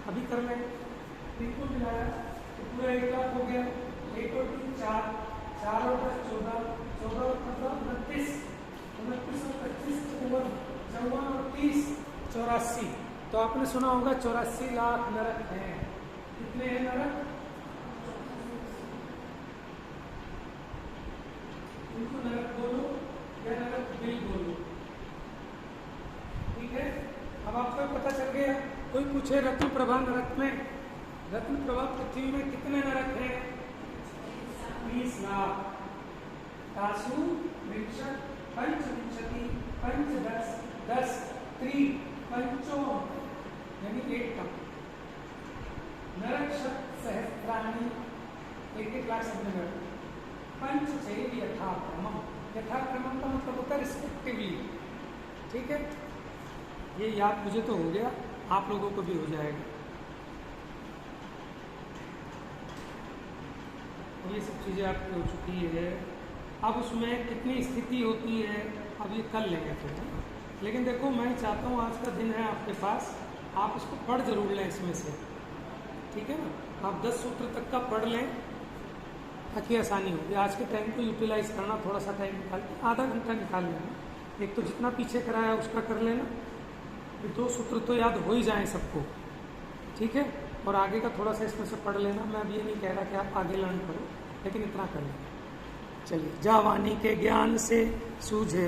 अभी कर लें, इनको मिलाया तो पूरा 1 लाख हो गया। 1 और 3 4, 4 और 10 14, 14 और 15 29, 29 और 25 54, 54 और 30 84। तो आपने सुना होगा 84 लाख नरक हैं। कितने हैं नरक? उनको नरक बोलो या नरक बिल बोलो, ठीक है। अब आपको पता चल गया। कोई पूछे रत्न प्रभा नरक में, रत्न प्रभा पृथ्वी में कितने नरक हैं? 20 लाख। तासु विंशत पंचविंशति पंचदश 10 3 पंचो यानी 8 कम नरक सहस्राणी 1 लाख सब नरक। पंचचैल यथाक्रमम, यथाक्रमम का मतलब होता है रिस्पेक्टिवली, ठीक है। ये याद मुझे तो हो गया, आप लोगों को भी हो जाएगा। ये सब चीज़ें आपकी हो चुकी है। अब उसमें कितनी स्थिति होती है अब ये कर लेंगे फिर, लेकिन देखो मैं चाहता हूँ आज का दिन है आपके पास, आप इसको पढ़ जरूर लें इसमें से, ठीक है ना। आप 10 सूत्र तक का पढ़ लें ताकि आसानी होगी। आज के टाइम को यूटिलाइज करना, थोड़ा सा टाइम निकाल के आधा घंटा निकाल लेना। एक तो जितना पीछे कराया उसका कर लेना, फिर 2 सूत्र तो याद हो ही जाएं सबको, ठीक है। और आगे का थोड़ा सा इसमें से पढ़ लेना। मैं अभी ये नहीं कह रहा कि आप आगे लर्न करो, लेकिन इतना कर लेना। चलिए, जा वाणी के ज्ञान से सूझे